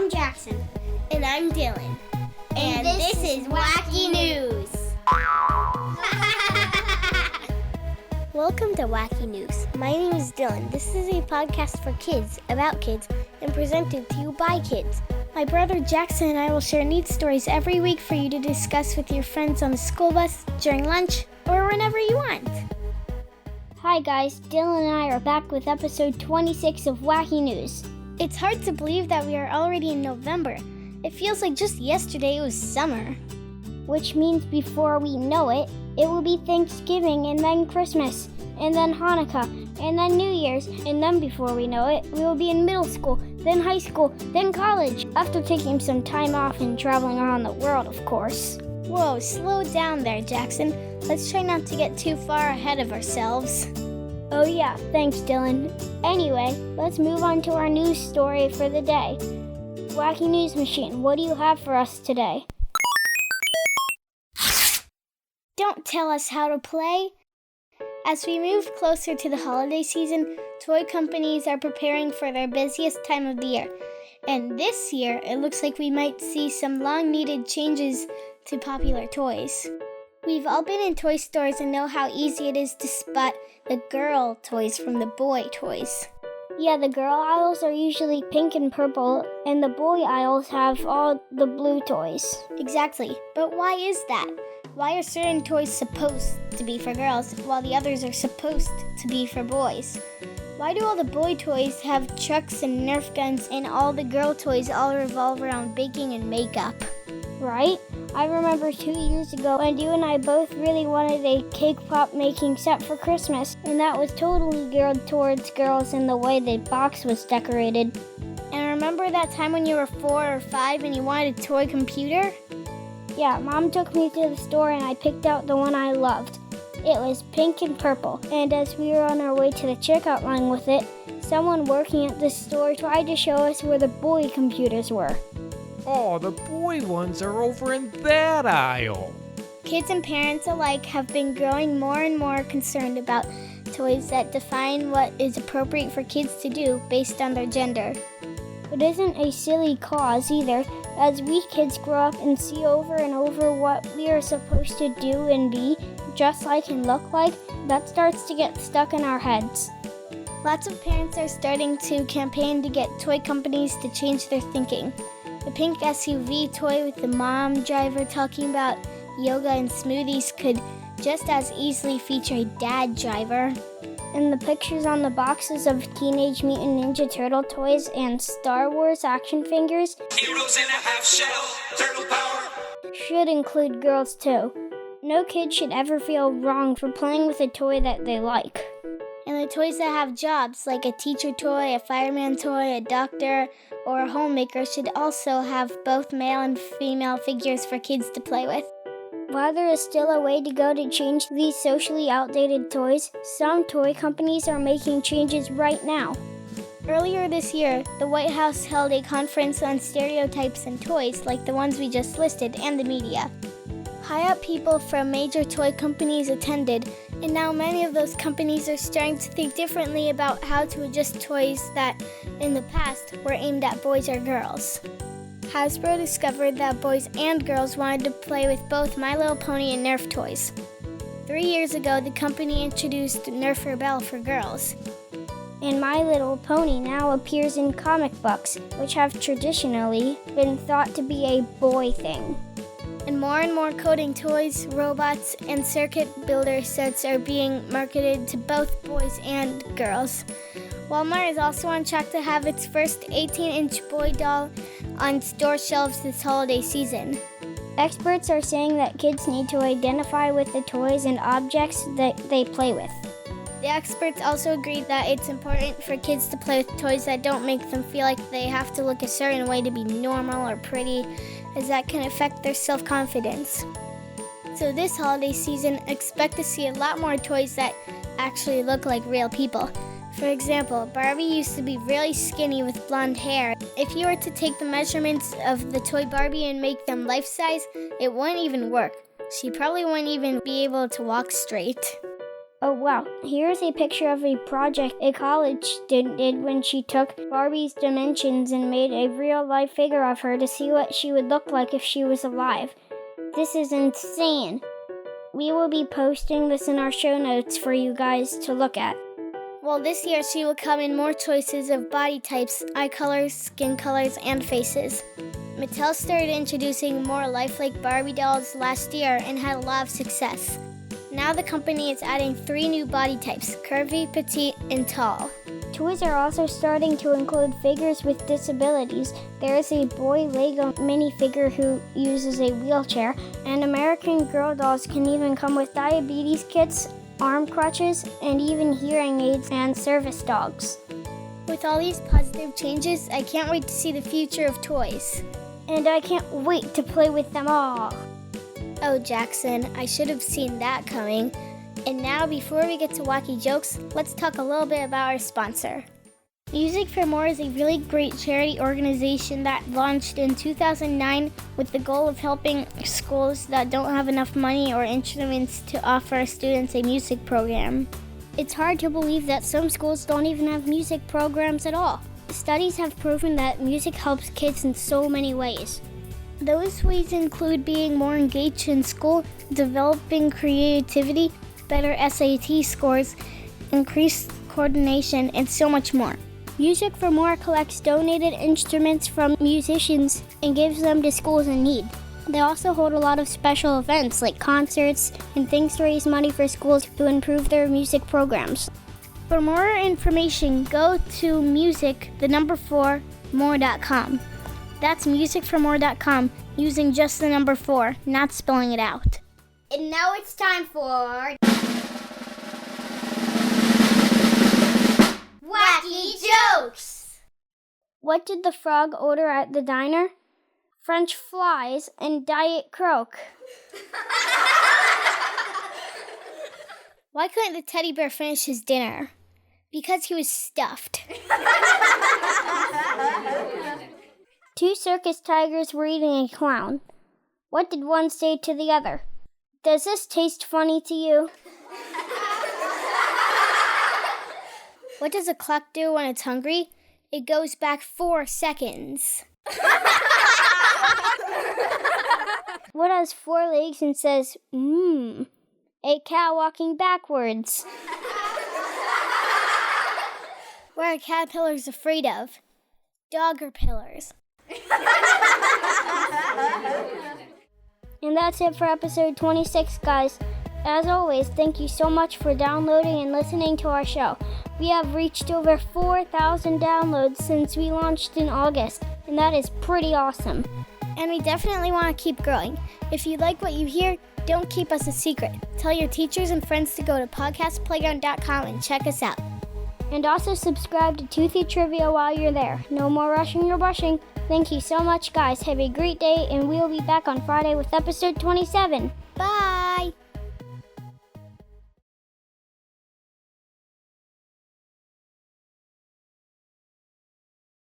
I'm Jaxon. And I'm Dylan. And this is Wacky News. Welcome to Wacky News. My name is Dylan. This is a podcast for kids, about kids, and presented to you by kids. My brother Jaxon and I will share neat stories every week for you to discuss with your friends on the school bus, during lunch, or whenever you want. Hi guys, Dylan and I are back with episode 26 of Wacky News. It's hard to believe that we are already in November. It feels like just yesterday it was summer. Which means before we know it, it will be Thanksgiving and then Christmas, and then Hanukkah, and then New Year's, and then before we know it, we will be in middle school, then high school, then college, after taking some time off and traveling around the world, of course. Whoa, slow down there, Jaxon. Let's try not to get too far ahead of ourselves. Oh yeah, thanks Dylan. Anyway, let's move on to our news story for the day. Wacky News Machine, what do you have for us today? Don't tell us how to play. As we move closer to the holiday season, toy companies are preparing for their busiest time of the year. And this year, it looks like we might see some long-needed changes to popular toys. We've all been in toy stores and know how easy it is to spot the girl toys from the boy toys. Yeah, the girl aisles are usually pink and purple, and the boy aisles have all the blue toys. Exactly. But why is that? Why are certain toys supposed to be for girls, while the others are supposed to be for boys? Why do all the boy toys have trucks and Nerf guns, and all the girl toys all revolve around baking and makeup? Right? I remember 2 years ago when you and I both really wanted a cake pop making set for Christmas, and that was totally geared towards girls in the way the box was decorated. And remember that time when you were 4 or 5 and you wanted a toy computer? Yeah, Mom took me to the store and I picked out the one I loved. It was pink and purple, and as we were on our way to the checkout line with it, someone working at the store tried to show us where the boy computers were. Oh, the boy ones are over in that aisle. Kids and parents alike have been growing more and more concerned about toys that define what is appropriate for kids to do based on their gender. It isn't a silly cause either, as we kids grow up and see over and over what we are supposed to do and be, dress like and look like, that starts to get stuck in our heads. Lots of parents are starting to campaign to get toy companies to change their thinking. The pink SUV toy with the mom driver talking about yoga and smoothies could just as easily feature a dad driver. And the pictures on the boxes of Teenage Mutant Ninja Turtle toys and Star Wars action figures Heroes in a half shell, turtle power should include girls too. No kid should ever feel wrong for playing with a toy that they like. And the toys that have jobs, like a teacher toy, a fireman toy, a doctor, or a homemaker, should also have both male and female figures for kids to play with. While there is still a way to go to change these socially outdated toys, some toy companies are making changes right now. Earlier this year, the White House held a conference on stereotypes and toys like the ones we just listed and the media. High-up people from major toy companies attended, and now many of those companies are starting to think differently about how to adjust toys that, in the past, were aimed at boys or girls. Hasbro discovered that boys and girls wanted to play with both My Little Pony and Nerf toys. 3 years ago, the company introduced Nerf Rebel for girls. And My Little Pony now appears in comic books, which have traditionally been thought to be a boy thing. And more coding toys, robots, and circuit builder sets are being marketed to both boys and girls. Walmart is also on track to have its first 18-inch boy doll on store shelves this holiday season. Experts are saying that kids need to identify with the toys and objects that they play with. The experts also agree that it's important for kids to play with toys that don't make them feel like they have to look a certain way to be normal or pretty, as that can affect their self-confidence. So this holiday season, expect to see a lot more toys that actually look like real people. For example, Barbie used to be really skinny with blonde hair. If you were to take the measurements of the toy Barbie and make them life-size, it wouldn't even work. She probably wouldn't even be able to walk straight. Oh wow. Here's a picture of a project a college student did when she took Barbie's dimensions and made a real-life figure of her to see what she would look like if she was alive. This is insane. We will be posting this in our show notes for you guys to look at. Well, this year she will come in more choices of body types, eye colors, skin colors, and faces. Mattel started introducing more lifelike Barbie dolls last year and had a lot of success. Now the company is adding 3 new body types, curvy, petite, and tall. Toys are also starting to include figures with disabilities. There is a boy Lego minifigure who uses a wheelchair, and American Girl dolls can even come with diabetes kits, arm crutches, and even hearing aids and service dogs. With all these positive changes, I can't wait to see the future of toys. And I can't wait to play with them all. Oh, Jackson, I should have seen that coming. And now, before we get to wacky jokes, let's talk a little bit about our sponsor. Music for More is a really great charity organization that launched in 2009 with the goal of helping schools that don't have enough money or instruments to offer students a music program. It's hard to believe that some schools don't even have music programs at all. Studies have proven that music helps kids in so many ways. Those ways include being more engaged in school, developing creativity, better SAT scores, increased coordination, and so much more. Music for More collects donated instruments from musicians and gives them to schools in need. They also hold a lot of special events like concerts and things to raise money for schools to improve their music programs. For more information, go to music4more.com. That's musicformore.com using just the number 4, not spelling it out. And now it's time for Wacky Jokes! What did the frog order at the diner? French fries and Diet Coke. Why couldn't the teddy bear finish his dinner? Because he was stuffed. 2 circus tigers were eating a clown. What did one say to the other? Does this taste funny to you? What does a clock do when it's hungry? It goes back 4 seconds. What has 4 legs and says, a cow walking backwards? What are caterpillars afraid of? Doggerpillars. And that's it for episode 26, guys. As always, thank you so much for downloading and listening to our show. We have reached over 4,000 downloads since we launched in August, and that is pretty awesome. And we definitely want to keep growing. If you like what you hear, don't keep us a secret. Tell your teachers and friends to go to podcastplayground.com and check us out. And also subscribe to Toothy Trivia while you're there. No more rushing or brushing. Thank you so much, guys. Have a great day, and we'll be back on Friday with episode 27. Bye!